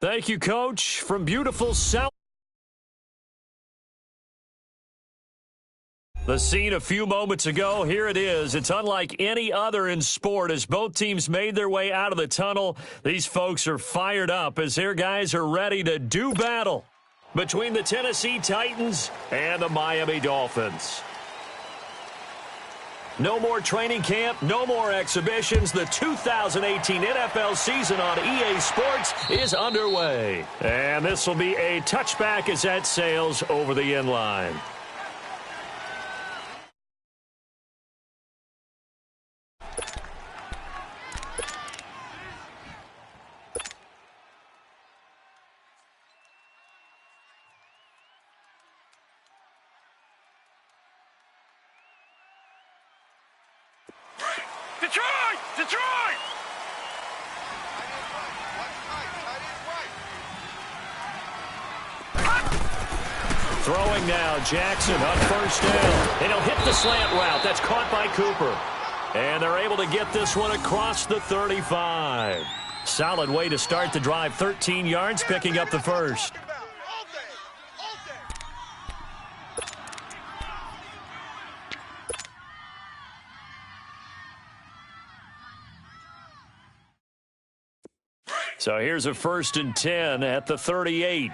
Thank you, Coach. From beautiful South. The scene a few moments ago, here it is. It's unlike any other in sport as both teams made their way out of the tunnel. These folks are fired up as their guys are ready to do battle between the Tennessee Titans and the Miami Dolphins. No more training camp, no more exhibitions. The 2018 NFL season on EA Sports is underway. And this will be a touchback as that sails over the end line. Detroit! Throwing now, Jackson on first down. And he'll hit the slant route. That's caught by Cooper. And they're able to get this one across the 35. Solid way to start the drive. 13 yards, picking up the first. So here's a 1st and 10 at the 38.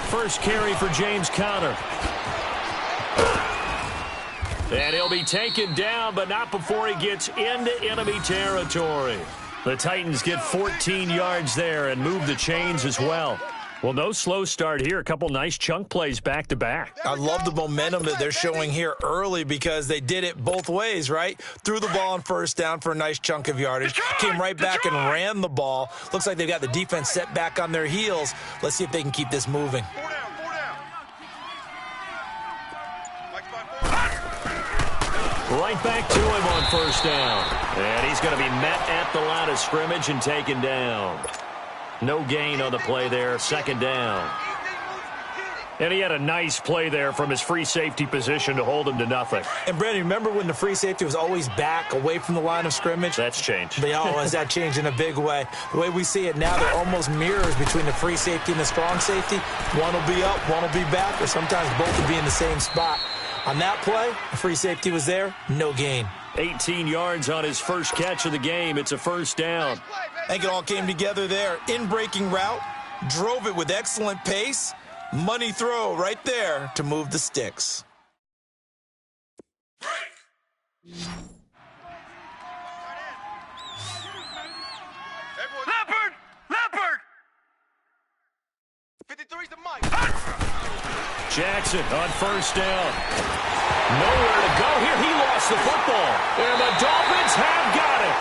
First carry for James Conner. And he'll be taken down, but not before he gets into enemy territory. The Titans get 14 yards there and move the chains as well. Well, no slow start here. A couple nice chunk plays back-to-back. I love the momentum that they're showing here early because they did it both ways, right? Threw the ball on first down for a nice chunk of yardage. Came right back and ran the ball. Looks like they've got the defense set back on their heels. Let's see if they can keep this moving. Right back to him on first down. And he's going to be met at the line of scrimmage and taken down. No gain on the play there, 2nd down. And he had a nice play there from his free safety position to hold him to nothing. And, Brandon, remember when the free safety was always back away from the line of scrimmage? That's changed. But, has that changed in a big way? The way we see it now, they're almost mirrors between the free safety and the strong safety. One will be up, one will be back, or sometimes both will be in the same spot. On that play, the free safety was there, no gain. 18 yards on his first catch of the game. It's a 1st down. I think it all came together there. In-breaking route, drove it with excellent pace. Money throw right there to move the sticks. Leopard! 53's the mic. Jackson on first down. Nowhere to go here. He lost the football. And the Dolphins have got it.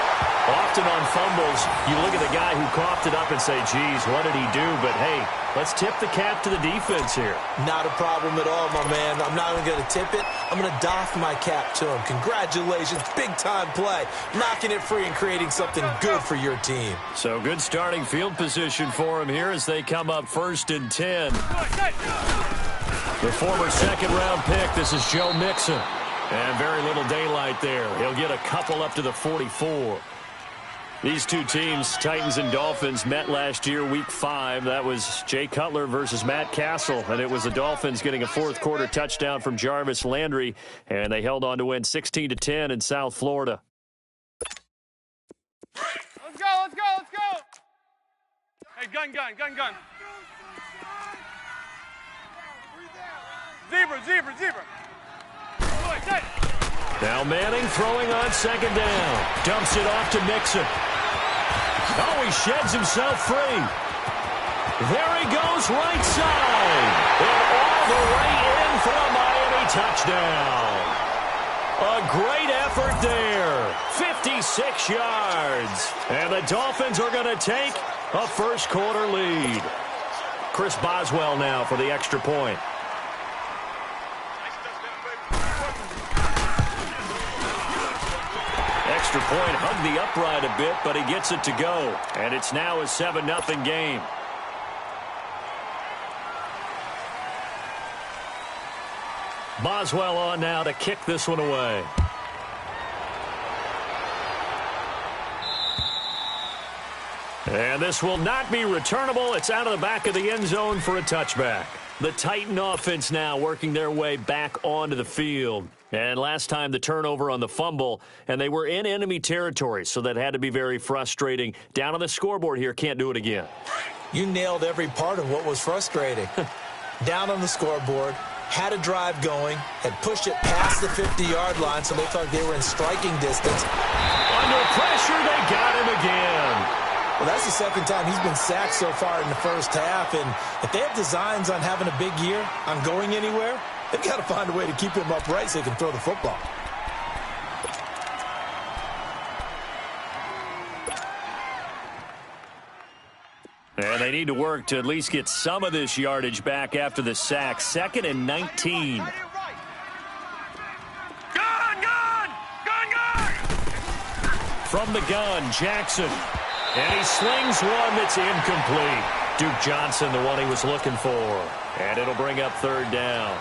Often on fumbles, you look at the guy who coughed it up and say, geez, what did he do? But, hey, let's tip the cap to the defense here. Not a problem at all, my man. I'm not even going to tip it. I'm going to doff my cap to him. Congratulations. Big-time play. Knocking it free and creating something good for your team. So good starting field position for him here as they come up 1st and 10. The former 2nd-round pick, this is Joe Mixon. And very little daylight there. He'll get a couple up to the 44. These two teams, Titans and Dolphins, met last year, Week 5. That was Jay Cutler versus Matt Castle, and it was the Dolphins getting a 4th-quarter touchdown from Jarvis Landry, and they held on to win 16-10 in South Florida. Let's go! Hey, gun. Zebra. Now Manning throwing on 2nd down. Dumps it off to Mixon. Oh, he sheds himself free. There he goes right side. And all the way in for a Miami touchdown. A great effort there. 56 yards. And the Dolphins are going to take a 1st-quarter lead. Chris Boswell now for the extra point. Extra point hugged the upright a bit, but he gets it to go. And it's now a 7-0 game. Boswell on now to kick this one away. And this will not be returnable. It's out of the back of the end zone for a touchback. The Titan offense now working their way back onto the field. And last time the turnover on the fumble, and they were in enemy territory, so that had to be very frustrating. Down on the scoreboard here, can't do it again. You nailed every part of what was frustrating. Down on the scoreboard, had a drive going, had pushed it past the 50-yard line, so they thought they were in striking distance. Under pressure, they got him again. Well, that's the second time he's been sacked so far in the first half, and if they have designs on having a big year, on going anywhere, they've got to find a way to keep him upright so he can throw the football. And they need to work to at least get some of this yardage back after the sack. 2nd and 19. Gun! From the gun, Jackson. And he slings one that's incomplete. Duke Johnson, the one he was looking for. And it'll bring up 3rd down.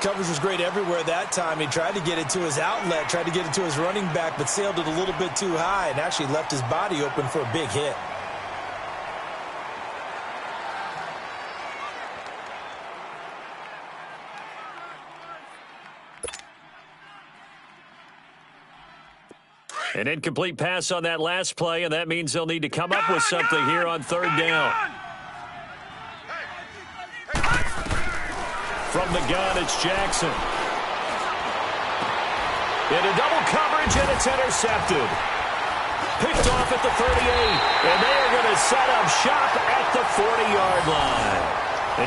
Coverage was great everywhere that time. He tried to get it to his outlet, tried to get it to his running back, but sailed it a little bit too high and actually left his body open for a big hit. An incomplete pass on that last play, and that means they'll need to come up with something here on 3rd down. From the gun, it's Jackson. Into double coverage, and it's intercepted. Picked off at the 38, and they are going to set up shop at the 40-yard line.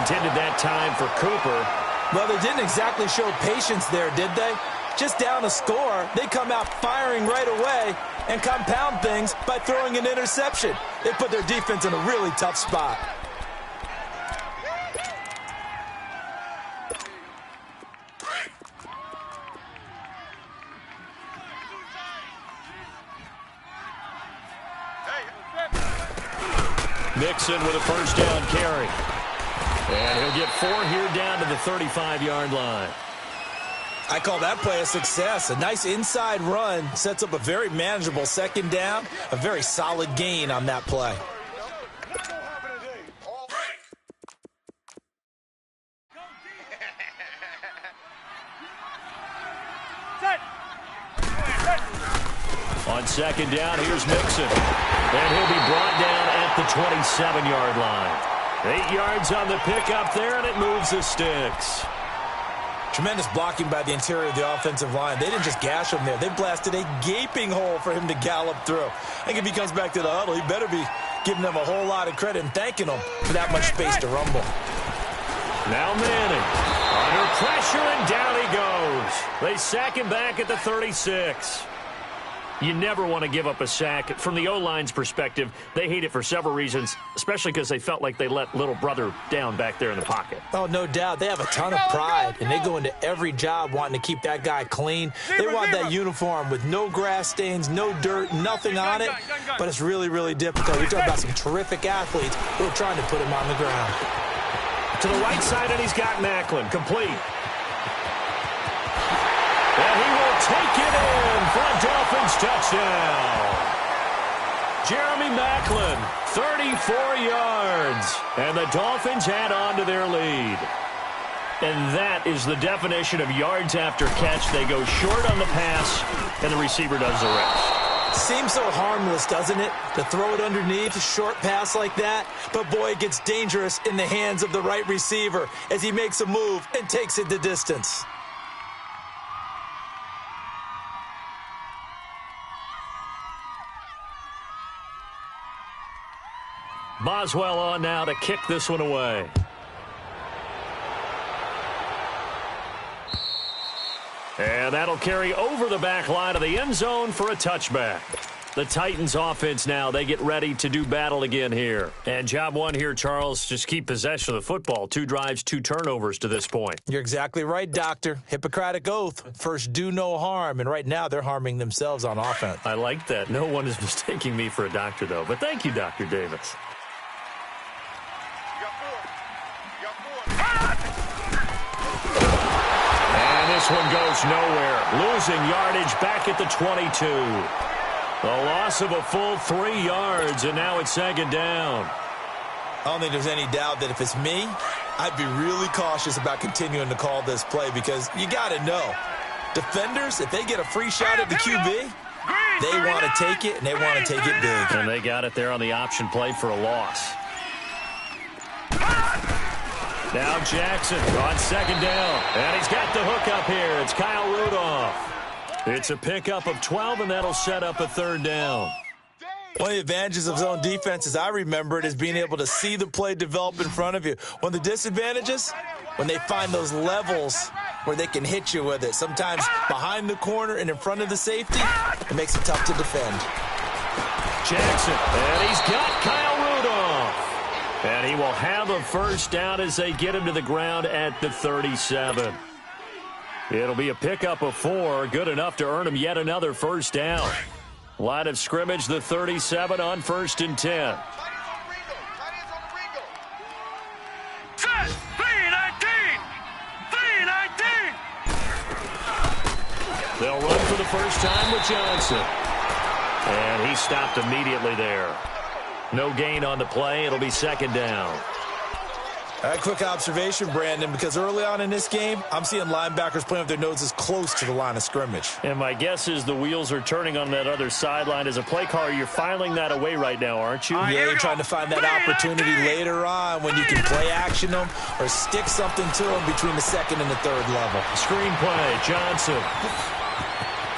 Intended that time for Cooper. Well, they didn't exactly show patience there, did they? Just down a score, they come out firing right away and compound things by throwing an interception. They put their defense in a really tough spot. Mixon with a 1st down carry. And he'll get 4 here down to the 35-yard line. I call that play a success. A nice inside run sets up a very manageable 2nd down, a very solid gain on that play. On 2nd down, here's Mixon. And he'll be brought down at the 27-yard line. 8 yards on the pickup there, and it moves the sticks. Tremendous blocking by the interior of the offensive line. They didn't just gash him there. They blasted a gaping hole for him to gallop through. I think if he comes back to the huddle, he better be giving them a whole lot of credit and thanking them for that much space to rumble. Now Manning under pressure, and down he goes. They sack him back at the 36. You never want to give up a sack. From the O-line's perspective, they hate it for several reasons, especially because they felt like they let little brother down back there in the pocket. Oh, no doubt. They have a ton of pride, and they go into every job wanting to keep that guy clean. They want that uniform with no grass stains, no dirt, nothing on it, but it's really, really difficult. We're talking about some terrific athletes who are trying to put him on the ground. To the right side, and he's got Macklin. Complete. And he will take it in for a Dolphins touchdown. Jeremy Macklin, 34 yards. And the Dolphins add on to their lead. And that is the definition of yards after catch. They go short on the pass, and the receiver does the rest. Seems so harmless, doesn't it, to throw it underneath a short pass like that? But, boy, it gets dangerous in the hands of the right receiver as he makes a move and takes it the distance. Boswell on now to kick this one away. And that'll carry over the back line of the end zone for a touchback. The Titans offense now, they get ready to do battle again here. And job one here, Charles, just keep possession of the football. 2 drives, 2 turnovers to this point. You're exactly right, Doctor. Hippocratic oath. First, do no harm. And right now, they're harming themselves on offense. I like that. No one is mistaking me for a doctor, though. But thank you, Dr. Davis. You got 4. This one goes nowhere. Losing yardage back at the 22. A loss of a full 3 yards, and now it's second down. I don't think there's any doubt that if it's me, I'd be really cautious about continuing to call this play because you got to know, defenders, if they get a free shot at the QB, they want to take it, and they want to take it big. And they got it there on the option play for a loss. Now Jackson on second down. And he's got the hook up here. It's Kyle Rudolph. It's a pickup of 12, and that'll set up a third down. One of the advantages of zone defense, as I remember it, is being able to see the play develop in front of you. One of the disadvantages, when they find those levels where they can hit you with it. Sometimes behind the corner and in front of the safety, it makes it tough to defend. Jackson, and he's got Kyle Rudolph. And he will have a first down as they get him to the ground at the 37. It'll be a pickup of 4, good enough to earn him yet another first down. Line of scrimmage, the 37 on 1st and 10. Set! 3-19! 3-19! They'll run for the first time with Johnson. And he stopped immediately there. No gain on the play. It'll be second down. All right, quick observation, Brandon, because early on in this game, I'm seeing linebackers playing with their noses close to the line of scrimmage. And my guess is the wheels are turning on that other sideline. As a play caller, you're filing that away right now, aren't you? Yeah, you're trying to find that opportunity later on when you can play action them or stick something to them between the second and the third level. Screen play, Johnson.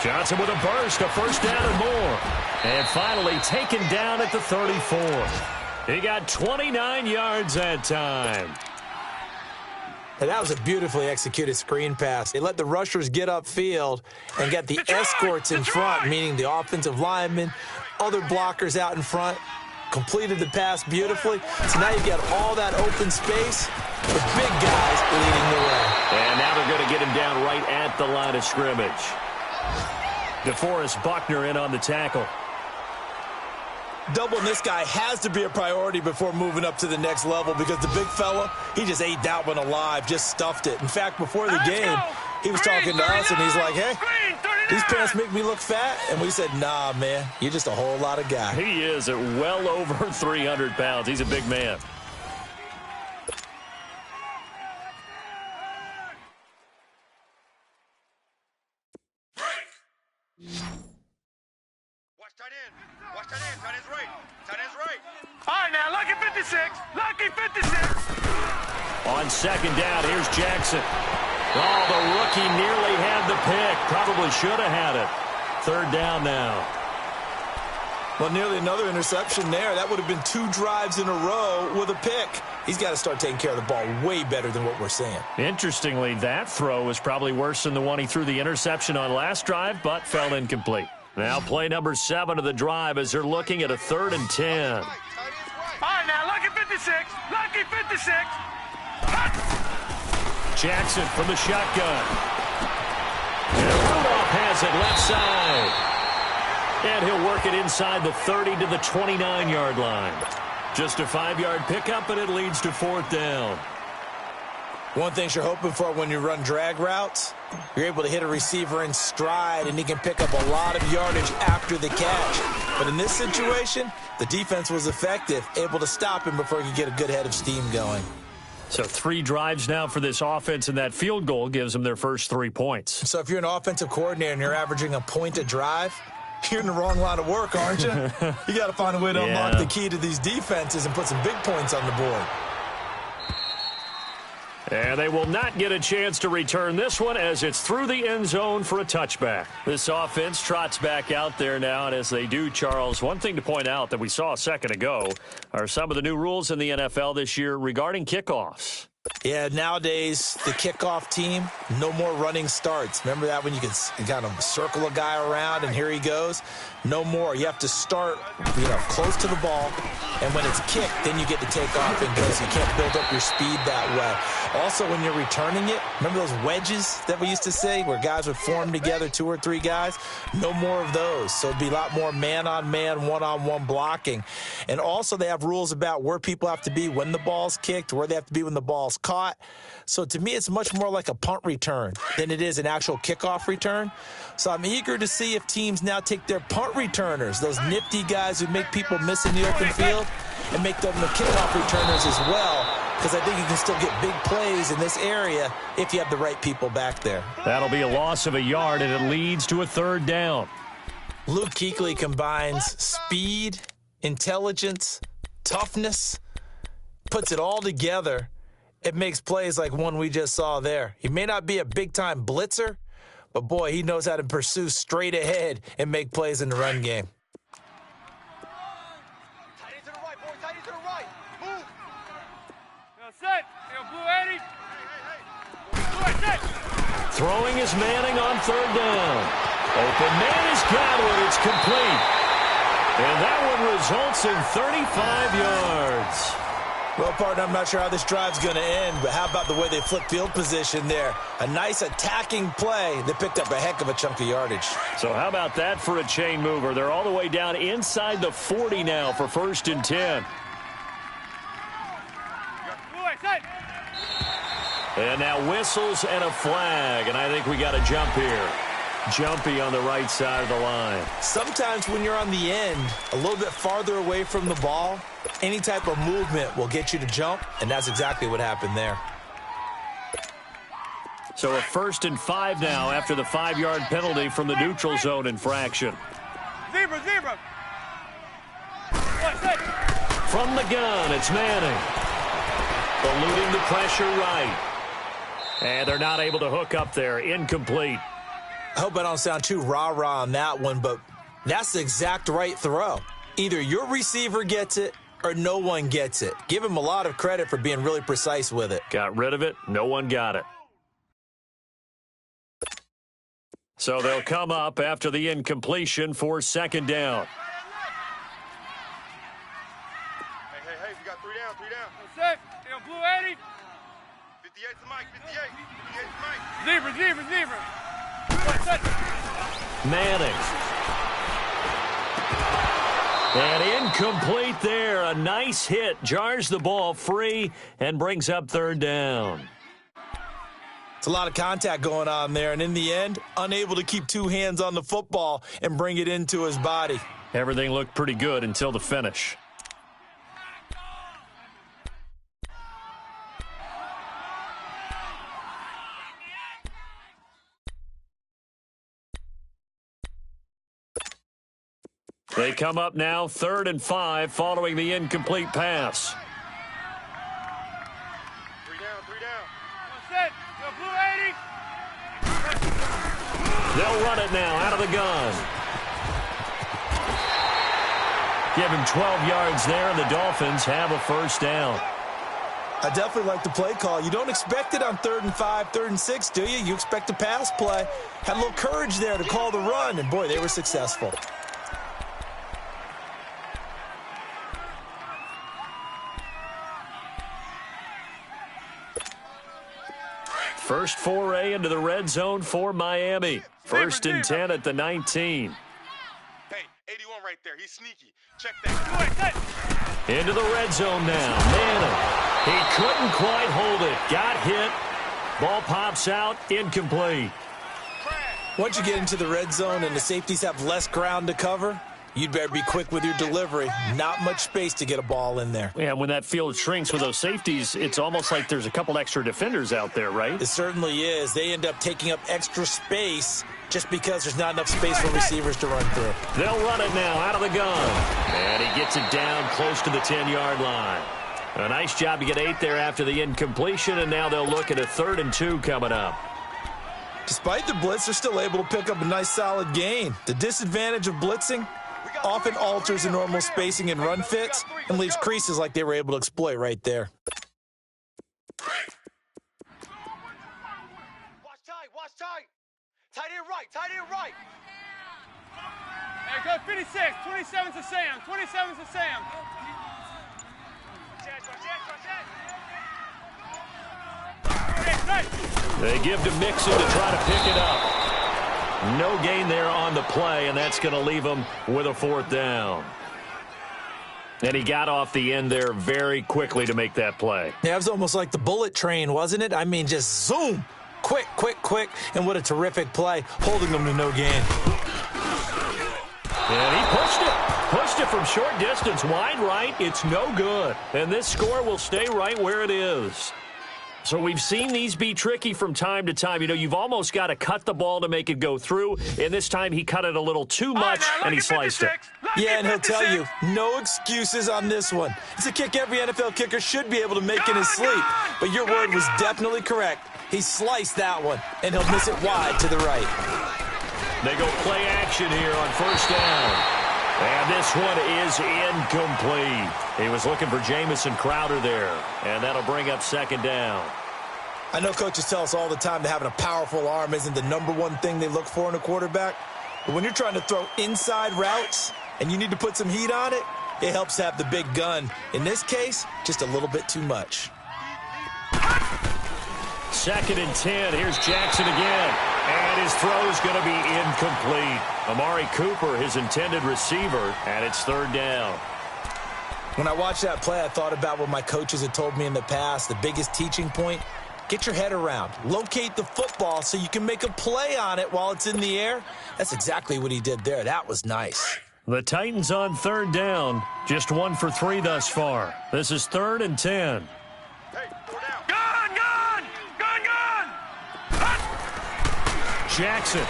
Johnson with a burst, a first down and more. And finally taken down at the 34. He got 29 yards that time. And that was a beautifully executed screen pass. They let the rushers get upfield and get the escorts in front, meaning the offensive linemen, other blockers out in front, completed the pass beautifully. So now you've got all that open space, the big guys leading the way. And now they're going to get him down right at the line of scrimmage. DeForest Buckner in on the tackle. Doubling this guy has to be a priority before moving up to the next level because the big fella, he just ate that one alive, just stuffed it. In fact, before the game, he was talking to us, and he's like, hey, these pants make me look fat. And we said, nah, man, you're just a whole lot of guy. He is at well over 300 pounds. He's a big man. Watch tight end. Tight end's right. Tight end's right. All right, now, lucky 56. Lucky 56. On second down, here's Jackson. Oh, the rookie nearly had the pick. Probably should have had it. Third down now. Well, nearly another interception there. That would have been 2 drives in a row with a pick. He's got to start taking care of the ball way better than what we're seeing. Interestingly, that throw was probably worse than the one he threw the interception on last drive, but fell incomplete. Now play number 7 of the drive as they're looking at a 3rd and 10. All right, now, lucky 56. Lucky 56. Jackson from the shotgun. And Rudolph has it left side. And he'll work it inside the 30 to the 29-yard line. Just a 5-yard pickup, and it leads to 4th down. One thing you're hoping for when you run drag routes, you're able to hit a receiver in stride, and he can pick up a lot of yardage after the catch. But in this situation, the defense was effective, able to stop him before he could get a good head of steam going. So 3 drives now for this offense, and that field goal gives them their first 3 points. So if you're an offensive coordinator and you're averaging a point a drive, you're in the wrong line of work, aren't you? You got to find a way to unlock the key to these defenses and put some big points on the board. And they will not get a chance to return this one as it's through the end zone for a touchback. This offense trots back out there now, and as they do, Charles, one thing to point out that we saw a second ago are some of the new rules in the NFL this year regarding kickoffs. Yeah, nowadays, the kickoff team, no more running starts. Remember that when you could kind of circle a guy around and here he goes? No more. You have to start, close to the ball, and when it's kicked, then you get to take off and go, so you can't build up your speed that way. Also, when you're returning it, remember those wedges that we used to say where guys would form together, 2 or 3 guys? No more of those. So it'd be a lot more man-on-man, one-on-one blocking. And also, they have rules about where people have to be when the ball's kicked, where they have to be when the ball's almost caught. So to me, it's much more like a punt return than it is an actual kickoff return. So I'm eager to see if teams now take their punt returners, those nifty guys who make people miss in the open field, and make them the kickoff returners as well, because I think you can still get big plays in this area if you have the right people back there. That'll be a loss of a yard, and it leads to a 3rd down. Luke Kuechly combines speed, intelligence, toughness, puts it all together. It makes plays like one we just saw there. He may not be a big-time blitzer, but, boy, he knows how to pursue straight ahead and make plays in the run game. Tight end to the right, boy. Tight end to the right. Move. Set. Blue 80. Hey. Throwing is Manning on 3rd down. Open man has got it. It's complete. And that one results in 35 yards. Well, partner, I'm not sure how this drive's going to end, but how about the way they flip field position there? A nice attacking play that picked up a heck of a chunk of yardage. So how about that for a chain mover? They're all the way down inside the 40 now for 1st and 10. And now whistles and a flag, and I think we got a jump here. Jumpy on the right side of the line. Sometimes when you're on the end, a little bit farther away from the ball, any type of movement will get you to jump, and that's exactly what happened there. So a 1st and 5 now after the 5-yard penalty from the neutral zone infraction. Zebra. From the gun, it's Manning. Eluding the pressure right. And they're not able to hook up there. Incomplete. I hope I don't sound too rah-rah on that one, but that's the exact right throw. Either your receiver gets it or no one gets it. Give him a lot of credit for being really precise with it. Got rid of it. No one got it. So they'll come up after the incompletion for 2nd down. Hey, we got 3 down. Set. Blue 80. 58 to Mike, 58 to Mike. Zebra. Manning. And incomplete there. A nice hit. Jars the ball free and brings up 3rd down. It's a lot of contact going on there, and in the end, unable to keep 2 hands on the football and bring it into his body. Everything looked pretty good until the finish. They come up now 3rd and 5 following the incomplete pass. 3 down. Set. Blue 80. They'll run it now out of the gun. Give him 12 yards there, and the Dolphins have a 1st down. I definitely like the play call. You don't expect it on 3rd and 5, 3rd and 6, do you? You expect a pass play. Had a little courage there to call the run, and, boy, they were successful. First foray into the red zone for Miami. 1st and 10 at the 19. Hey, 81 right there. He's sneaky. Check that. Into the red zone now. Manning. He couldn't quite hold it. Got hit. Ball pops out. Incomplete. Once you get into the red zone and the safeties have less ground to cover, you'd better be quick with your delivery. Not much space to get a ball in there. Yeah, when that field shrinks with those safeties, it's almost like there's a couple extra defenders out there, right? It certainly is. They end up taking up extra space just because there's not enough space for receivers to run through. They'll run it now out of the gun. And he gets it down close to the 10-yard line. A nice job to get 8 there after the incompletion, and now they'll look at a 3rd and 2 coming up. Despite the blitz, they're still able to pick up a nice solid gain. The disadvantage of blitzing often alters the normal spacing and run fits and leaves creases like they were able to exploit right there. Watch tight. Tight end right. There goes 56. 27's to Sam. 27's to Sam. They give to Mixon to try to pick it up. No gain there on the play, and that's going to leave them with a 4th down. And he got off the end there very quickly to make that play. Yeah, it was almost like the bullet train, wasn't it? I mean, just zoom. Quick, quick, quick. And what a terrific play, holding them to no gain. And he pushed it. Pushed it from short distance, wide right. It's no good. And this score will stay right where it is. So we've seen these be tricky from time to time. You know, you've almost got to cut the ball to make it go through. And this time he cut it a little too much, and he sliced it. Yeah, and he'll tell you, no excuses on this one. It's a kick every NFL kicker should be able to make in his sleep. But your word was definitely correct. He sliced that one, and he'll miss it wide to the right. They go play action here on first down. And this one is incomplete. He was looking for Jamison Crowder there, and that'll bring up second down. I know coaches tell us all the time that having a powerful arm isn't the #1 thing they look for in a quarterback. But when you're trying to throw inside routes and you need to put some heat on it, it helps to have the big gun. In this case, just a little bit too much. 2nd and 10. Here's Jackson again. And his throw is going to be incomplete. Amari Cooper, his intended receiver, and it's 3rd down. When I watched that play, I thought about what my coaches had told me in the past. The biggest teaching point, get your head around. Locate the football so you can make a play on it while it's in the air. That's exactly what he did there. That was nice. The Titans on 3rd down. Just 1 for 3 thus far. This is 3rd and 10. Jackson.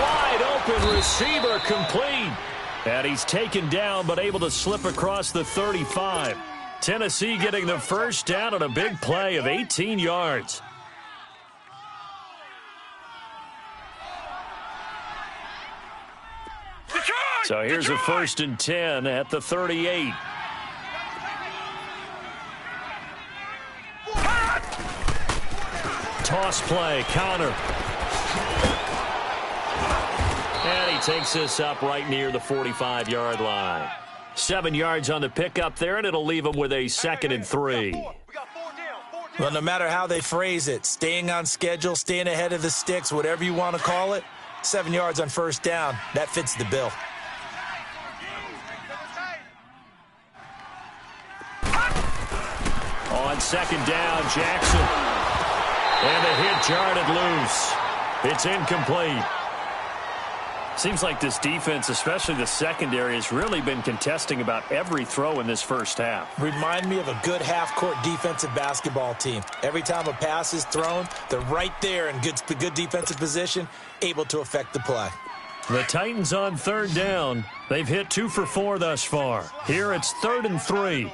Wide open receiver complete. And he's taken down but able to slip across the 35. Tennessee getting the first down on a big play of 18 yards. So here's a 1st and 10 at the 38. Toss play, Connor. And he takes this up right near the 45-yard line. 7 yards on the pickup there, and it'll leave him with a 2nd and 3. Well, no matter how they phrase it, staying on schedule, staying ahead of the sticks, whatever you want to call it, 7 yards on first down, that fits the bill. On 2nd down, Jackson. And the hit jarred it loose. It's incomplete. Seems like this defense, especially the secondary, has really been contesting about every throw in this first half. Remind me of a good half-court defensive basketball team. Every time a pass is thrown, they're right there in good defensive position, able to affect the play. The Titans on 3rd down. They've hit 2 for 4 thus far. Here it's 3rd and 3.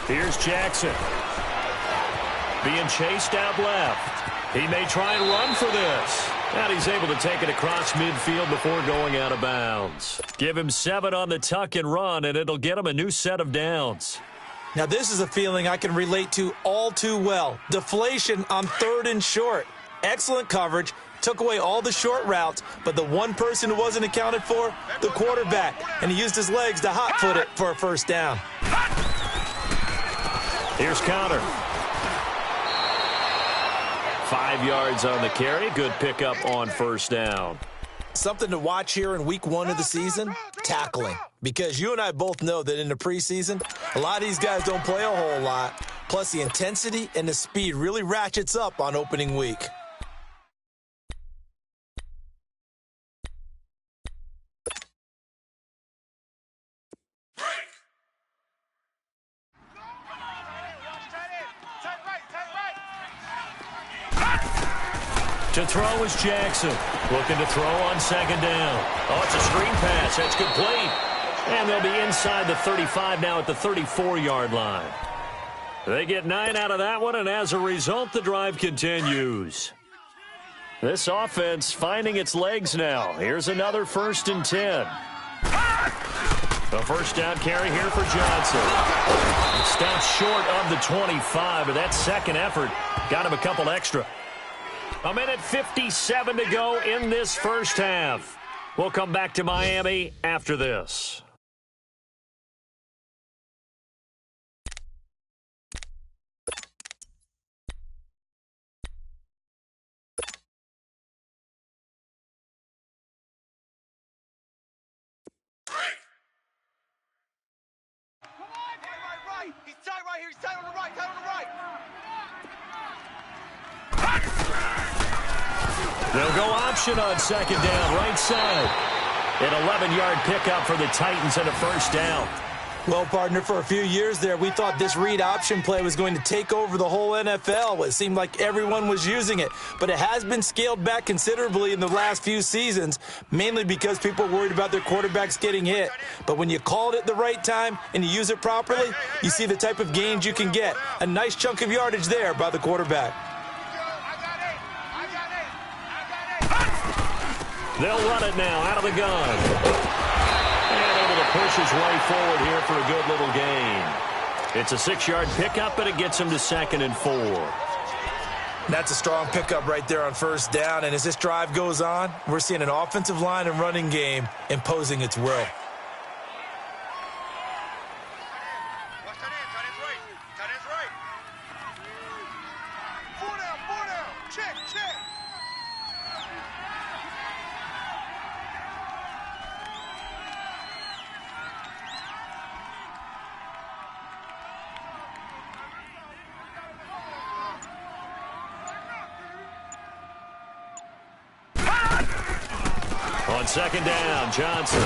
Here's Jackson. Being chased out left. He may try and run for this. And he's able to take it across midfield before going out of bounds. Give him 7 on the tuck and run, and it'll get him a new set of downs. Now, this is a feeling I can relate to all too well. Deflation on 3rd and short. Excellent coverage. Took away all the short routes, but the one person who wasn't accounted for, the quarterback. And he used his legs to hot-foot it for a first down. Here's Connor. 5 yards on the carry. Good pickup on first down. Something to watch here in week 1 of the season, tackling. Because you and I both know that in the preseason, a lot of these guys don't play a whole lot. Plus, the intensity and the speed really ratchets up on opening week. To throw is Jackson. Looking to throw on 2nd down. Oh, it's a screen pass. That's complete. And they'll be inside the 35 now at the 34-yard line. They get 9 out of that one, and as a result, the drive continues. This offense finding its legs now. Here's another 1st and 10. A first down carry here for Johnson. Stopped short of the 25, but that second effort got him a couple extra. 1:57 to go in this first half. We'll come back to Miami after this. right. He's tight right here. He's tight on the right. Tight on the right. They'll go option on second down, right side. An 11-yard pickup for the Titans and a first down. Well, partner, for a few years there, we thought this read option play was going to take over the whole NFL. It seemed like everyone was using it, but it has been scaled back considerably in the last few seasons, mainly because people are worried about their quarterbacks getting hit. But when you call it at the right time and you use it properly, you see the type of gains you can get. A nice chunk of yardage there by the quarterback. They'll run it now out of the gun. And able to push his way forward here for a good little gain. It's a 6-yard pickup, but it gets him to 2nd and 4. That's a strong pickup right there on first down. And as this drive goes on, we're seeing an offensive line and running game imposing its will. Watch that in. Tight end's right. Tight end's right. 4 down. 4 down. Check. Check. On second down, Johnson.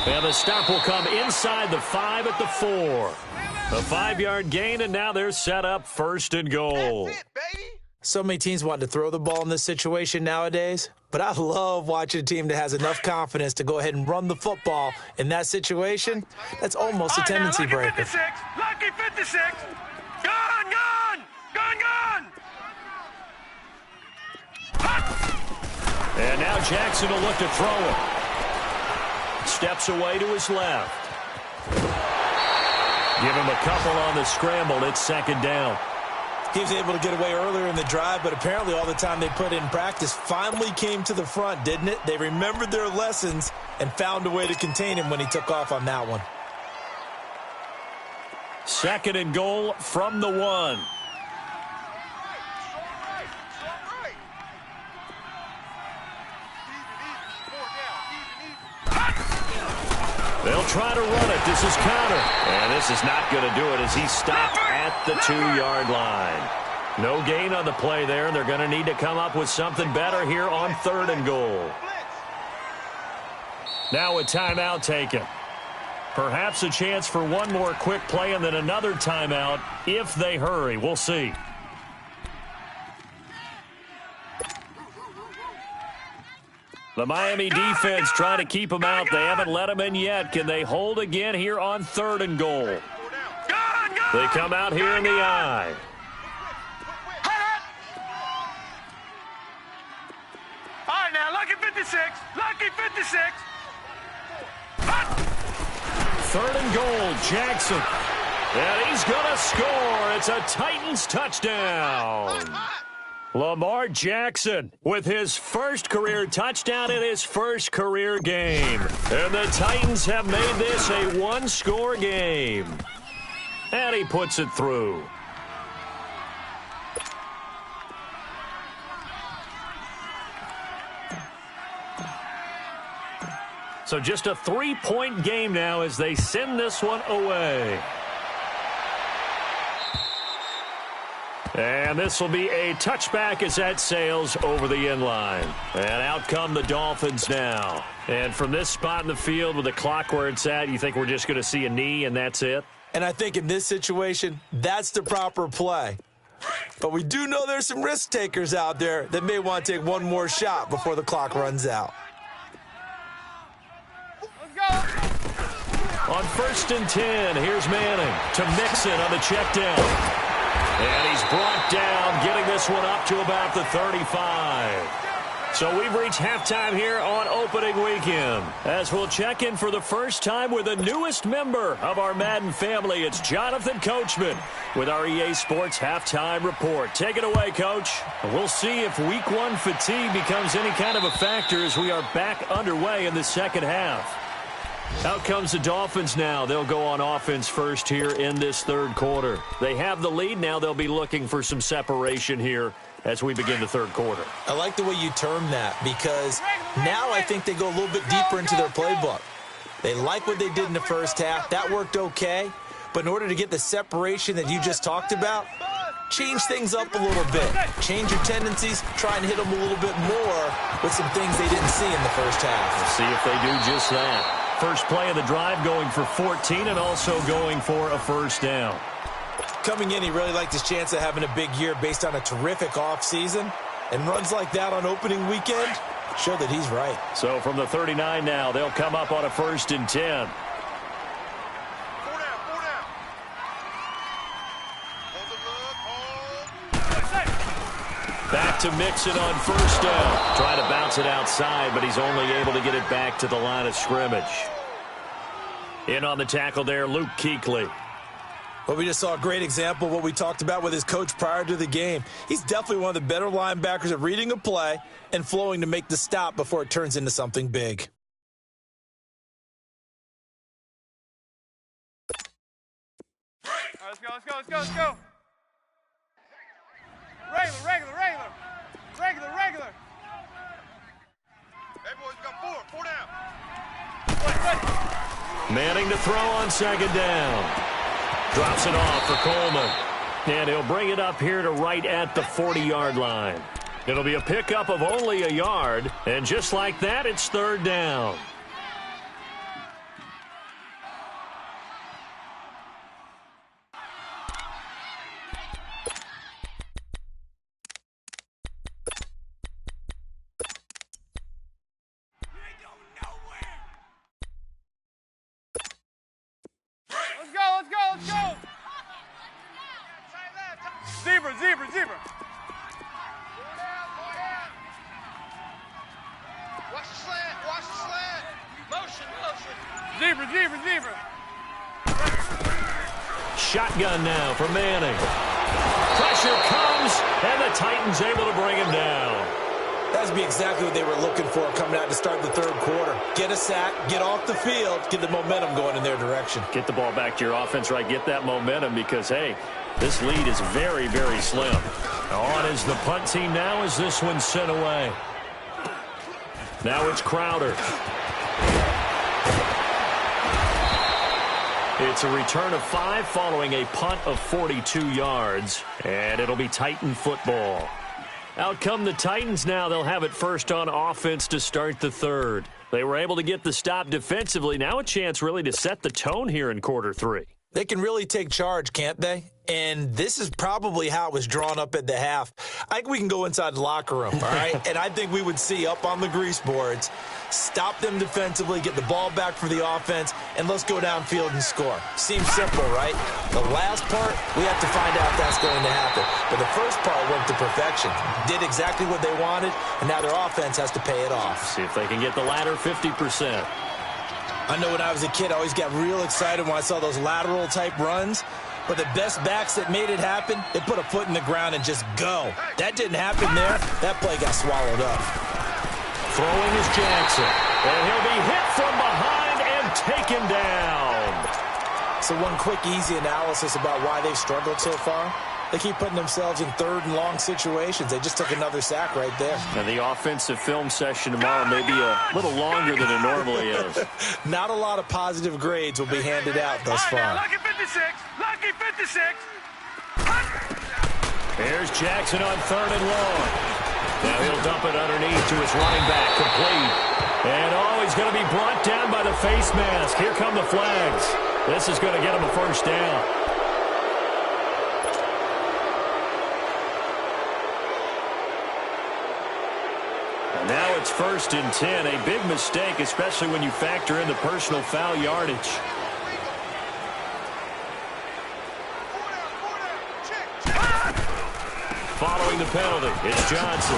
And the stop will come inside the 5 at the 4. A 5-yard gain, and now they're set up 1st and goal. That's it, baby. So many teams want to throw the ball in this situation nowadays, but I love watching a team that has enough confidence to go ahead and run the football in that situation. That's almost a tendency breaker. 56. Lucky 56. Gone, gone. Gone, gone. And now Jackson will look to throw it. Steps away to his left. Give him a couple on the scramble. It's 2nd down. He was able to get away earlier in the drive, but apparently all the time they put in practice finally came to the front, didn't it? They remembered their lessons and found a way to contain him when he took off on that one. 2nd and goal from the 1. They'll try to run it. This is counter. And this is not going to do it as he stopped at the 2-yard line. No gain on the play there, and they're going to need to come up with something better here on 3rd and goal. Now a timeout taken. Perhaps a chance for one more quick play and then another timeout if they hurry. We'll see. The Miami defense trying to keep him out. They haven't let him in yet. Can they hold again here on 3rd and goal? They come out here in the eye. All right, now, lucky 56. Lucky 56. 3rd and goal, Jackson. And he's going to score. It's a Titans touchdown. Lamar Jackson with his first career touchdown in his first career game. And the Titans have made this a one-score game. And he puts it through. So just a 3-point game now as they send this one away. And this will be a touchback as that sails over the end line. And out come the Dolphins now. And from this spot in the field with the clock where it's at, you think we're just going to see a knee and that's it? And I think in this situation, that's the proper play. But we do know there's some risk takers out there that may want to take one more shot before the clock runs out. Let's go. On 1st and 10, here's Manning to Mixon on the check down. And he's brought down, getting this one up to about the 35. So we've reached halftime here on opening weekend. As we'll check in for the first time with the newest member of our Madden family, it's Jonathan Coachman with our EA Sports Halftime Report. Take it away, Coach. We'll see if Week 1 fatigue becomes any kind of a factor as we are back underway in the second half. Out comes the Dolphins now. They'll go on offense first here in this 3rd quarter. They have the lead. Now they'll be looking for some separation here as we begin the 3rd quarter. I like the way you term that because now I think they go a little bit deeper into their playbook. They like what they did in the first half. That worked okay. But in order to get the separation that you just talked about, change things up a little bit. Change your tendencies, try and hit them a little bit more with some things they didn't see in the first half. We'll see if they do just that. First play of the drive going for 14 and also going for a first down. Coming in, he really liked his chance of having a big year based on a terrific offseason. And runs like that on opening weekend show that he's right. So from the 39 now, they'll come up on a 1st and 10. Back to Mixon on first down. Trying to bounce it outside, but he's only able to get it back to the line of scrimmage. In on the tackle there, Luke Kuechly. Well, we just saw a great example of what we talked about with his coach prior to the game. He's definitely one of the better linebackers at reading a play and flowing to make the stop before it turns into something big. All right, let's go. Regular. Hey, boys, we got four down. Manning to throw on 2nd down. Drops it off for Coleman. And he'll bring it up here to right at the 40-yard line. It'll be a pickup of only a yard. And just like that, it's 3rd down. Let's go. Zebra. Watch the slant. Motion. Zebra. Shotgun now for Manning. Pressure comes, and the Titans able to bring him down. That would be exactly what they were looking for coming out to start the 3rd quarter. Get a sack, get off the field, get the momentum going in their direction. Get the ball back to your offense, right? Get that momentum because, hey, this lead is very, very slim. On is the punt team now as this one's sent away. Now it's Crowder. It's a return of 5 following a punt of 42 yards, and it'll be Titan football. Out come the Titans now. They'll have it first on offense to start the 3rd. They were able to get the stop defensively. Now a chance really to set the tone here in quarter 3. They can really take charge, can't they? And this is probably how it was drawn up at the half. I think we can go inside the locker room, all right? And I think we would see up on the grease boards, stop them defensively, get the ball back for the offense, and let's go downfield and score. Seems simple, right? The last part, we have to find out if that's going to happen. But the first part went to perfection. Did exactly what they wanted, and now their offense has to pay it off. See if they can get the latter 50%. I know when I was a kid, I always got real excited when I saw those lateral-type runs. But the best backs that made it happen, they put a foot in the ground and just go. That didn't happen there. That play got swallowed up. Throwing is Jackson. And he'll be hit from behind and taken down. So one quick, easy analysis about why they've struggled so far. They keep putting themselves in 3rd and long situations. They just took another sack right there. And the offensive film session tomorrow may be a little longer than it normally is. Not a lot of positive grades will be handed out thus far. Lucky 56. Here's Jackson on 3rd and long. Now he'll dump it underneath to his running back, complete. And he's going to be brought down by the face mask. Here come the flags. This is going to get him a first down. Now it's 1st and 10. A big mistake, especially when you factor in the personal foul yardage. Following the penalty, it's Johnson.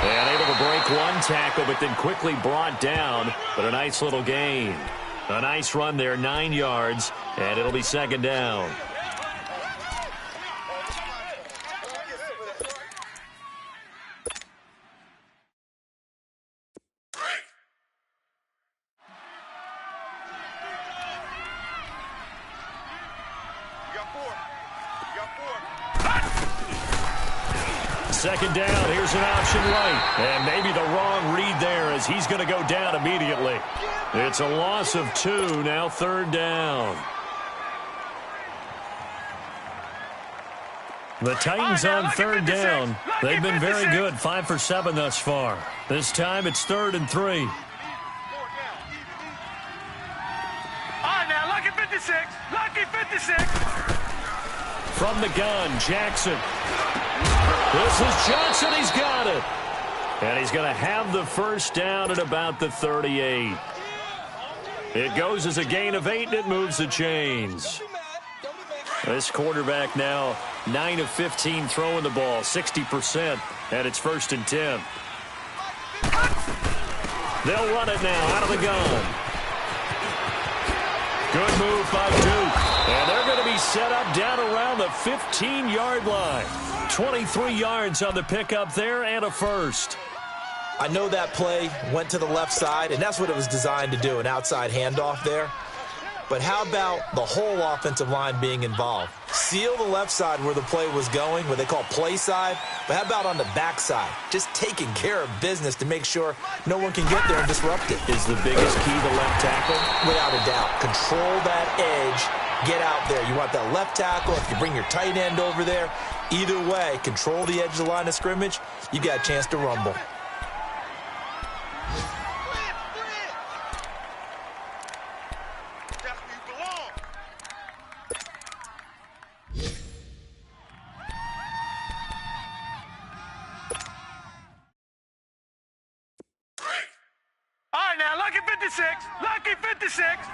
And able to break one tackle, but then quickly brought down. But a nice little gain. A nice run there, 9 yards, and it'll be 2nd down. Second down, here's an option right. And maybe the wrong read there as he's going to go down immediately. It's a loss of 2, now 3rd down. The Titans on third down. They've been very good, 5 for 7 thus far. This time it's 3rd and 3. All right, now, lucky 56. Lucky 56. From the gun, Jackson. This is Johnson. He's got it. And he's going to have the first down at about the 38. It goes as a gain of 8, and it moves the chains. This quarterback now 9 of 15 throwing the ball, 60%, and it's 1st and 10. They'll run it now out of the gun. Good move by Duke. And they're going to be set up down around the 15-yard line. 23 yards on the pickup there and a first. I know that play went to the left side, and that's what it was designed to do, an outside handoff there. But how about the whole offensive line being involved? Seal the left side where the play was going, what they call play side. But how about on the back side? Just taking care of business to make sure no one can get there and disrupt it. Is the biggest key the left tackle? Without a doubt. Control that edge. Get out there. You want that left tackle. If you bring your tight end over there, either way, control the edge of the line of scrimmage. You got a chance to rumble. Lucky 56. Lucky 56.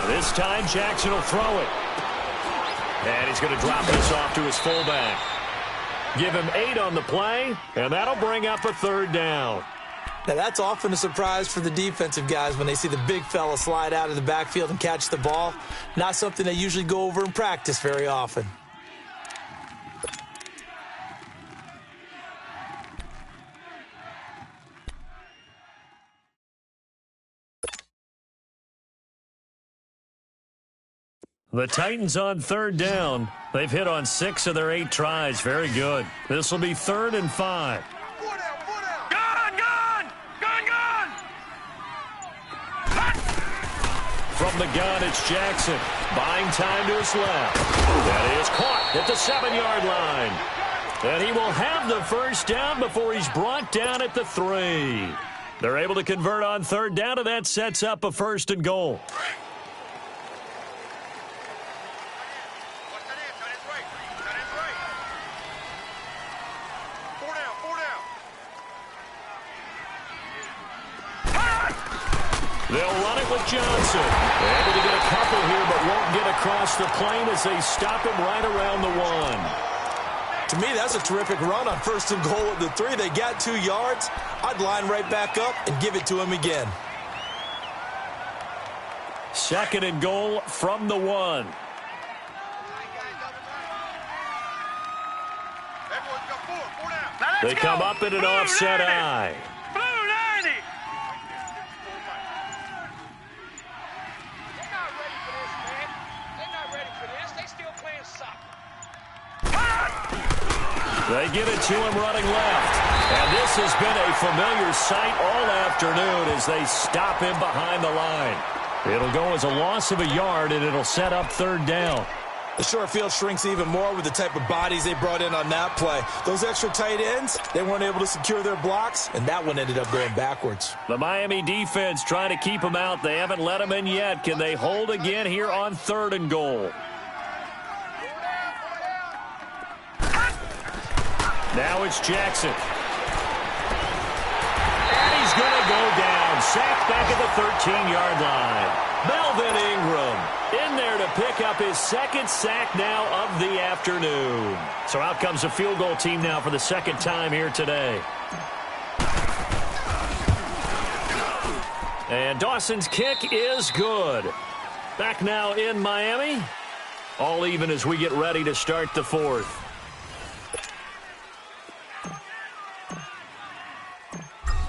This time Jackson will throw it. And he's going to drop this off to his fullback. Give him 8 on the play, and that'll bring up a 3rd down. Now, that's often a surprise for the defensive guys when they see the big fella slide out of the backfield and catch the ball. Not something they usually go over in practice very often. The Titans on 3rd down. They've hit on 6 of their 8 tries. Very good. This will be 3rd and 5. From the gun, it's Jackson. Buying time to his left. That is caught at the 7-yard line. And he will have the first down before he's brought down at the 3. They're able to convert on 3rd down, and that sets up a 1st and goal. They'll run it with Johnson. Able to get a couple here, but won't get across the plane as they stop him right around the 1. To me, that's a terrific run on 1st and goal at the 3. They got 2 yards. I'd line right back up and give it to him again. 2nd and goal from the 1. They come up in an offset eye. They get it to him running left. And this has been a familiar sight all afternoon as they stop him behind the line. It'll go as a loss of a yard, and it'll set up 3rd down. The short field shrinks even more with the type of bodies they brought in on that play. Those extra tight ends, they weren't able to secure their blocks, and that one ended up going backwards. The Miami defense trying to keep them out. They haven't let them in yet. Can they hold again here on 3rd and goal? Now it's Jackson. And he's going to go down. Sacked back at the 13-yard line. Melvin Ingram in there to pick up his 2nd sack now of the afternoon. So out comes the field goal team now for the 2nd time here today. And Dawson's kick is good. Back now in Miami. All even as we get ready to start the 4th.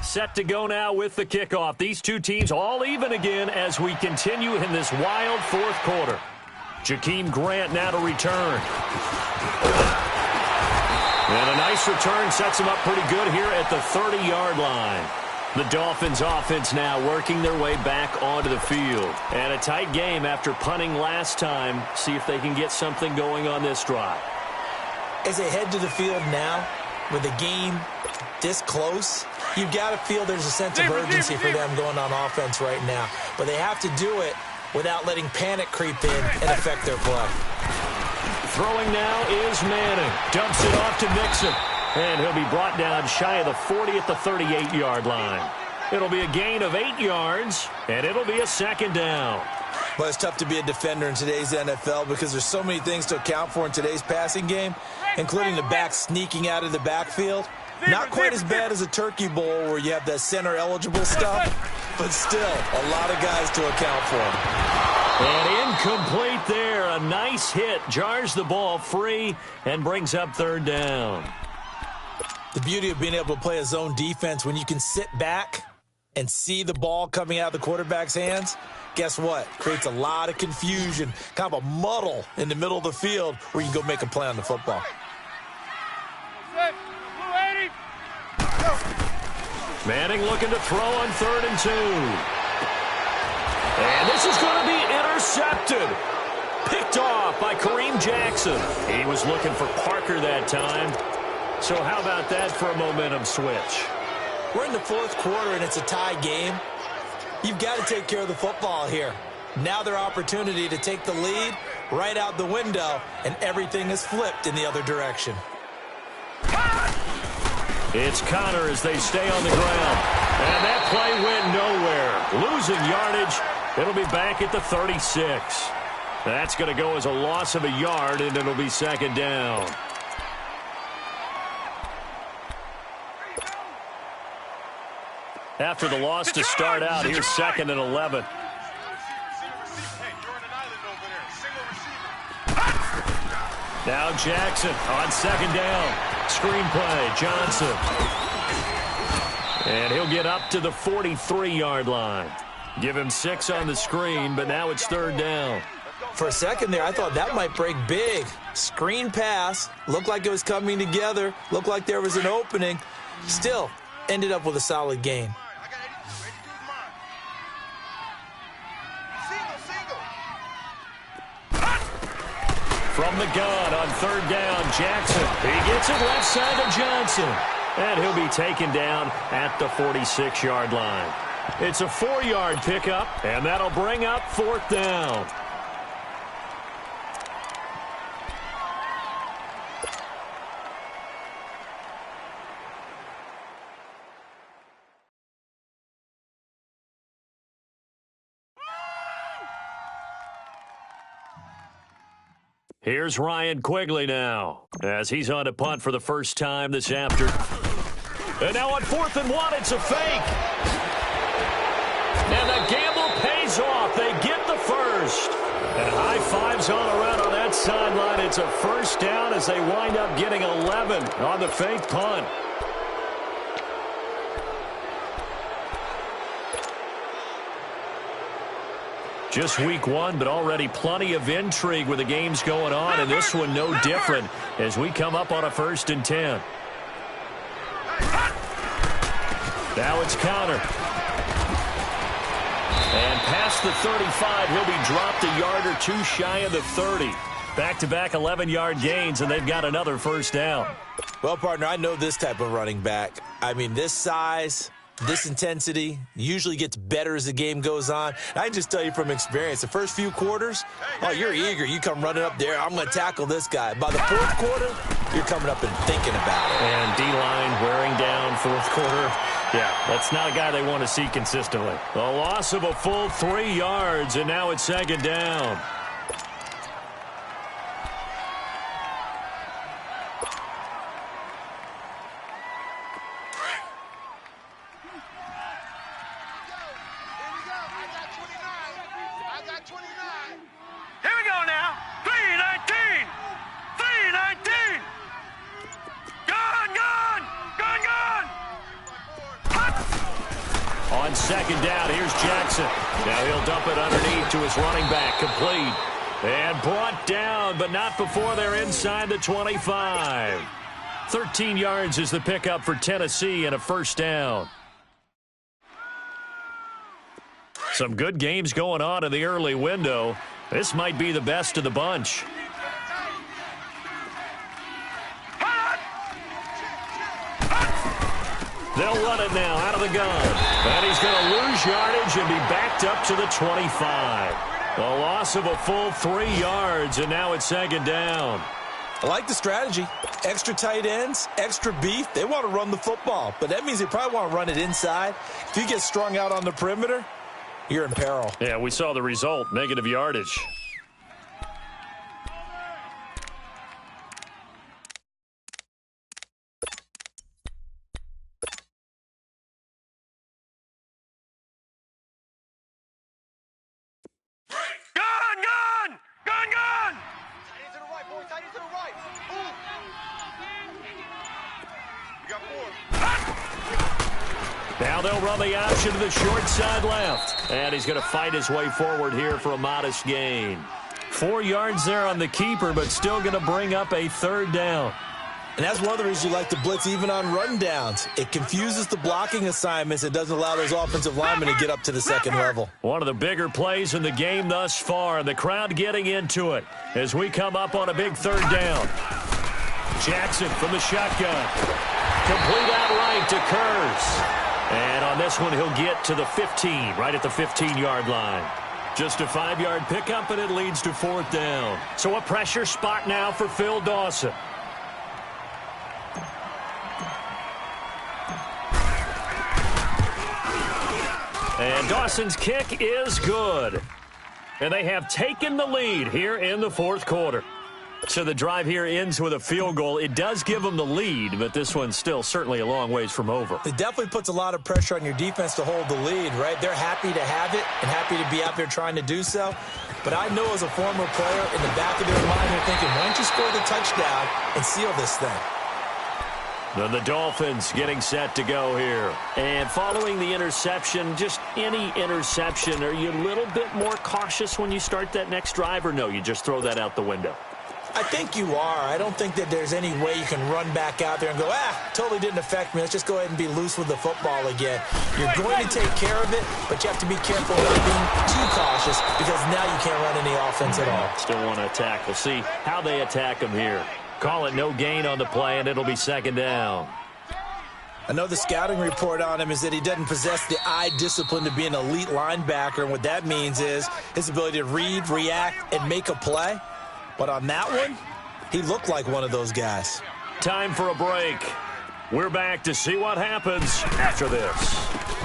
Set to go now with the kickoff. These two teams all even again as we continue in this wild 4th quarter. Jakeem Grant now to return. And a nice return sets him up pretty good here at the 30-yard line. The Dolphins offense now working their way back onto the field. And a tight game after punting last time. See if they can get something going on this drive. As they head to the field now, with the game this close, you've got to feel there's a sense of urgency for them going on offense right now. But they have to do it without letting panic creep in and affect their play. Throwing now is Manning. Dumps it off to Mixon. And he'll be brought down shy of the 40 at the 38-yard line. It'll be a gain of 8 yards, and it'll be a second down. Well, it's tough to be a defender in today's NFL because there's so many things to account for in today's passing game, including the back sneaking out of the backfield. Not quite as bad as a Turkey Bowl where you have that center-eligible stuff, but still a lot of guys to account for. And incomplete there. A nice hit. Jars the ball free and brings up third down. The beauty of being able to play a zone defense when you can sit back and see the ball coming out of the quarterback's hands, guess what? Creates a lot of confusion, kind of a muddle in the middle of the field where you can go make a play on the football. Manning looking to throw on 3rd and 2. And this is going to be intercepted. Picked off by Kareem Jackson. He was looking for Parker that time. So how about that for a momentum switch? We're in the 4th quarter, and it's a tie game. You've got to take care of the football here. Now their opportunity to take the lead right out the window, and everything is flipped in the other direction. It's Connor as they stay on the ground. And that play went nowhere. Losing yardage. It'll be back at the 36. That's going to go as a loss of a yard, and it'll be second down. After the loss to start out, here's 2nd and 11. Now Jackson on 2nd down. Screen play, Johnson. And he'll get up to the 43-yard line. Give him 6 on the screen, but now it's 3rd down. For a second there, I thought that might break big. Screen pass. Looked like it was coming together. Looked like there was an opening. Still, ended up with a solid gain. From the gun on 3rd down, Jackson. He gets it left side to Johnson. And he'll be taken down at the 46-yard line. It's a 4-yard pickup, and that'll bring up 4th down. Here's Ryan Quigley now, as he's on to punt for the first time this afternoon. And now on 4th and 1, it's a fake. And the gamble pays off. They get the first. And high fives all around on that sideline. It's a first down as they wind up getting 11 on the fake punt. Just week 1, but already plenty of intrigue with the games going on, and this one no different as we come up on a 1st and 10. Now it's Connor. And past the 35, he'll be dropped a yard or 2 shy of the 30. Back-to-back 11-yard gains, and they've got another first down. Well, partner, I know this type of running back. I mean, this size, this intensity usually gets better as the game goes on. I can just tell you from experience, the first few quarters, oh, you're eager. You come running up there, I'm going to tackle this guy. By the 4th quarter, you're coming up and thinking about it. And D-line wearing down 4th quarter. Yeah, that's not a guy they want to see consistently. A loss of a full 3 yards, and now it's 2nd down. On 2nd down, here's Jackson. Now he'll dump it underneath to his running back, complete. And brought down, but not before they're inside the 25. 13 yards is the pickup for Tennessee and a first down. Some good games going on in the early window. This might be the best of the bunch. They'll run it now out of the gun. And he's going to lose yardage and be backed up to the 25. A loss of a full 3 yards, and now it's second down. I like the strategy. Extra tight ends, extra beef. They want to run the football, but that means they probably want to run it inside. If you get strung out on the perimeter, you're in peril. Yeah, we saw the result, negative yardage. Now they'll run the option to the short side left. And he's going to fight his way forward here for a modest gain. 4 yards there on the keeper, but still going to bring up a third down. And that's one of the reasons you like to blitz even on run downs. It confuses the blocking assignments. It doesn't allow those offensive linemen to get up to the second level. One of the bigger plays in the game thus far, and the crowd getting into it as we come up on a big third down. Jackson from the shotgun. Complete outright to Kurz. And on this one, he'll get to the 15, right at the 15-yard line. Just a 5-yard pickup, and it leads to fourth down. So a pressure spot now for Phil Dawson. And Dawson's kick is good. And they have taken the lead here in the fourth quarter. So the drive here ends with a field goal. It does give them the lead, but this one's still certainly a long ways from over. It definitely puts a lot of pressure on your defense to hold the lead, right? They're happy to have it and happy to be out there trying to do so. But I know as a former player, in the back of their mind, they're thinking, why don't you score the touchdown and seal this thing? Then the Dolphins getting set to go here. And following the interception, just any interception, are you a little bit more cautious when you start that next drive, or no, you just throw that out the window? I think you are. I don't think that there's any way you can run back out there and go, totally didn't affect me. Let's just go ahead and be loose with the football again. You're going to take care of it, but you have to be careful not being too cautious because now you can't run any offense at all. Still want to attack. We'll see how they attack them here. Call it no gain on the play, and it'll be second down. I know the scouting report on him is that he doesn't possess the eye discipline to be an elite linebacker, and what that means is his ability to read, react, and make a play. But on that one, he looked like one of those guys. Time for a break. We're back to see what happens after this.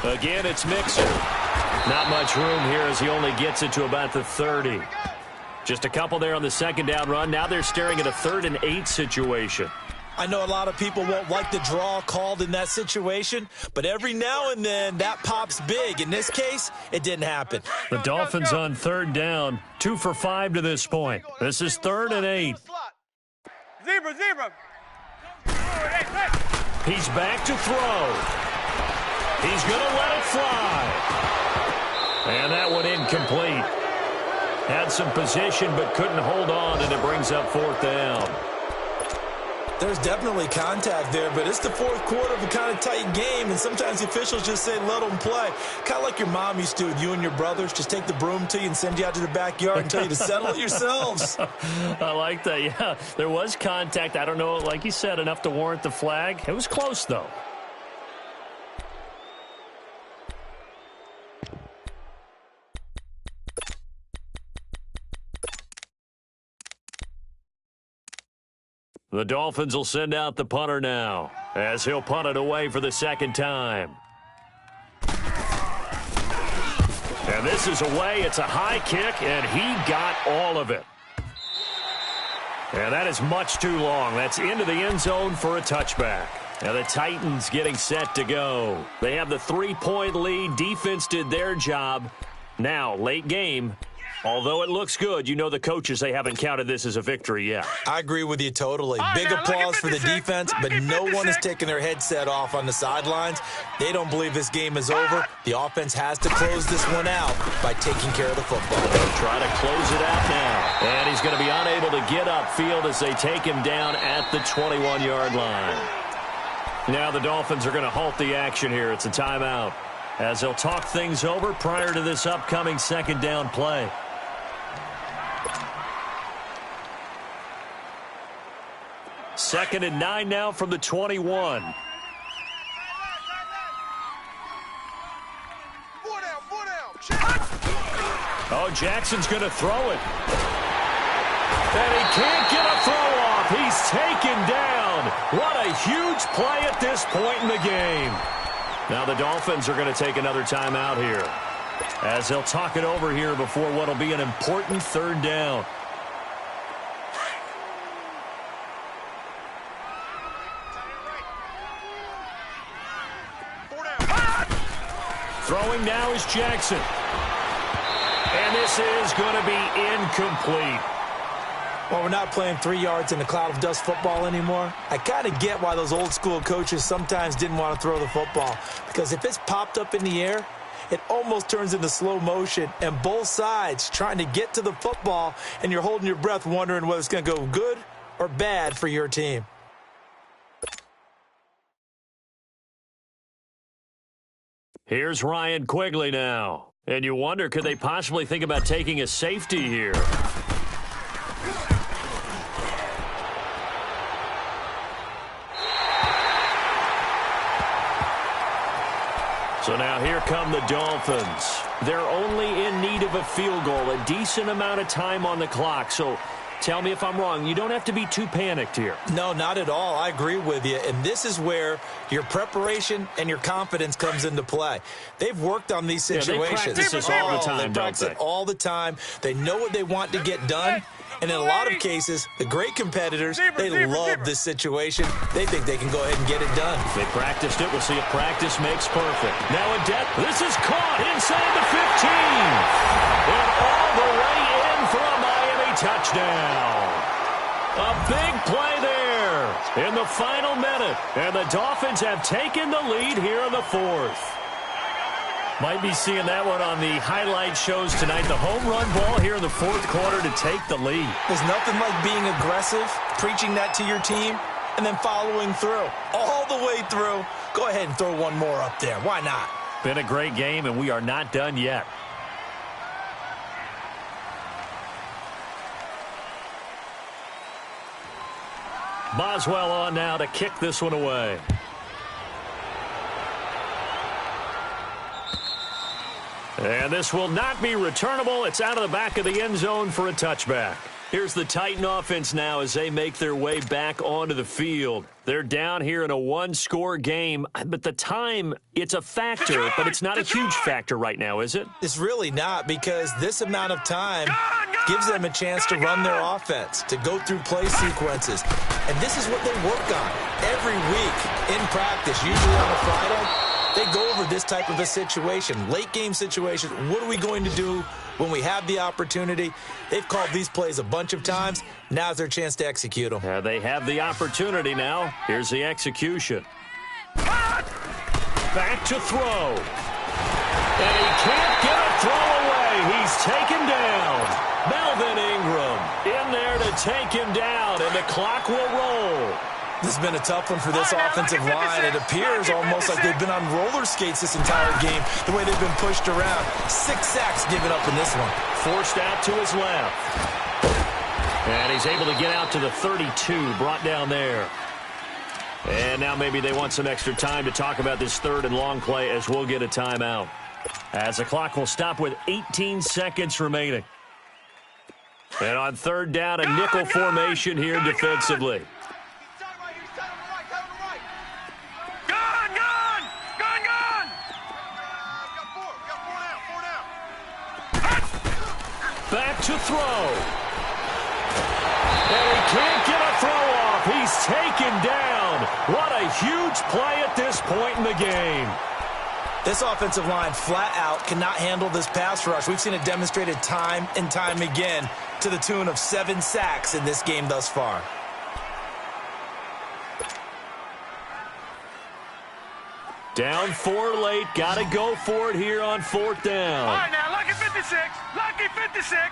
Again, it's Mixon. Not much room here as he only gets it to about the 30. Just a couple there on the second down run. Now they're staring at a 3rd and 8 situation. I know a lot of people won't like the draw called in that situation, but every now and then that pops big. In this case, it didn't happen. The Dolphins on 3rd down, 2 for 5 to this point. This is 3rd and 8. Zebra. He's back to throw. He's going to let it fly. And that one incomplete. Had some position but couldn't hold on, and it brings up 4th down. There's definitely contact there, but it's the fourth quarter of a kind of tight game, and sometimes the officials just say, let them play. Kind of like your mom used to with you and your brothers. Just take the broom to you and send you out to the backyard and tell you to settle it yourselves. I like that, yeah. There was contact. I don't know, like you said, enough to warrant the flag. It was close, though. The Dolphins will send out the punter now as he'll punt it away for the second time. And this is away. It's a high kick, and he got all of it. And that is much too long. That's into the end zone for a touchback. Now the Titans getting set to go. They have the 3-point lead. Defense did their job. Now, late game. Although it looks good, you know the coaches, they haven't counted this as a victory yet. I agree with you totally. Big applause for the defense, but no one is taking their headset off on the sidelines. They don't believe this game is over. The offense has to close this one out by taking care of the football. They'll try to close it out now. And he's going to be unable to get upfield as they take him down at the 21-yard line. Now the Dolphins are going to halt the action here. It's a timeout. as they'll talk things over prior to this upcoming second down play. Second and 9 now from the 21. Oh, Jackson's going to throw it. And he can't get a throw off. He's taken down. What a huge play at this point in the game. Now the Dolphins are going to take another timeout here, as they'll talk it over here before what will be an important third down. Throwing now is Jackson. And this is going to be incomplete. Well, we're not playing 3 yards in a cloud of dust football anymore. I kind of get why those old school coaches sometimes didn't want to throw the football. Because if it's popped up in the air, it almost turns into slow motion. And both sides trying to get to the football, and you're holding your breath wondering whether it's going to go good or bad for your team. Here's Ryan Quigley now. And you wonder, could they possibly think about taking a safety here? So now here come the Dolphins. They're only in need of a field goal, a decent amount of time on the clock. So tell me if I'm wrong. You don't have to be too panicked here. No, not at all. I agree with you. And this is where your preparation and your confidence comes into play. They've worked on these situations. They practice this all the time, They practice it all the time. They know what they want to get done. And in a lot of cases, the great competitors, they love this situation. They think they can go ahead and get it done. If they practiced it, we'll see if practice makes perfect. Now a depth. This is caught inside the 15. And all the way in for a Miami touchdown. A big play there in the final minute. And the Dolphins have taken the lead here in the fourth. Might be seeing that one on the highlight shows tonight. The home run ball here in the fourth quarter to take the lead. There's nothing like being aggressive, preaching that to your team, and then following through. All the way through. Go ahead and throw one more up there. Why not? Been a great game, and we are not done yet. Boswell on now to kick this one away. And this will not be returnable. It's out of the back of the end zone for a touchback. Here's the Titan offense now as they make their way back onto the field. They're down here in a one-score game, but the time, it's a factor, but it's not a huge factor right now, is it? It's really not, because this amount of time gives them a chance to run their offense, to go through play sequences. And this is what they work on every week in practice, usually on a Friday. They go over this type of a situation, late game situation. What are we going to do when we have the opportunity? They've called these plays a bunch of times. Now's their chance to execute them. They have the opportunity now. Here's the execution. Back to throw. And he can't get a throw away. He's taken down. Melvin Ingram in there to take him down, and the clock will roll. This has been a tough one for this offensive line. It appears almost like they've been on roller skates this entire game, the way they've been pushed around. 6 sacks given up in this one. Forced out to his left. And he's able to get out to the 32, brought down there. And now maybe they want some extra time to talk about this third and long play, as we'll get a timeout. As the clock will stop with 18 seconds remaining. And on third down, a nickel formation here defensively. Back to throw. And he can't get a throw off. He's taken down. What a huge play at this point in the game. This offensive line flat out cannot handle this pass rush. We've seen it demonstrated time and time again to the tune of 7 sacks in this game thus far. Down 4 late. Got to go for it here on fourth down. All right, now, lucky 56. Lucky 56. Hey.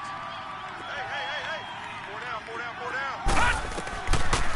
4 down.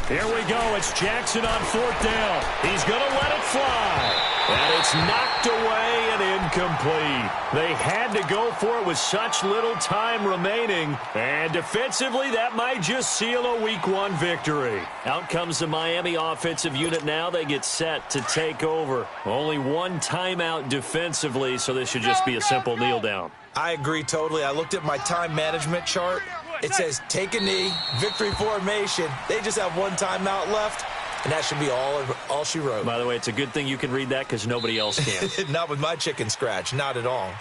Here we go. It's Jackson on fourth down. He's going to let it fly. And it's knocked away and incomplete. They had to go for it with such little time remaining. And defensively, that might just seal a Week 1 victory. Out comes the Miami offensive unit now. They get set to take over. Only one timeout defensively, so this should just be a simple kneel down. I agree totally. I looked at my time management chart. It says take a knee, victory formation. They just have one timeout left. And that should be all she wrote. By the way, it's a good thing you can read that because nobody else can. Not with my chicken scratch. Not at all.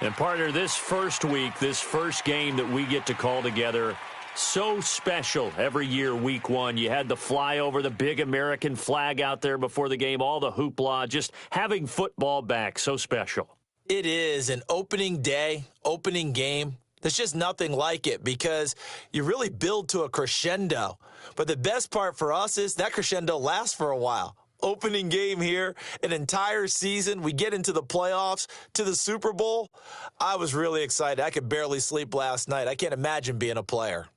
And, partner, this first week, this first game that we get to call together, so special every year, Week 1. You had the flyover, the big American flag out there before the game, all the hoopla, just having football back, so special. It is an opening day, opening game. There's just nothing like it because you really build to a crescendo. But the best part for us is that crescendo lasts for a while. Opening game here, an entire season. We get into the playoffs, to the Super Bowl. I was really excited. I could barely sleep last night. I can't imagine being a player.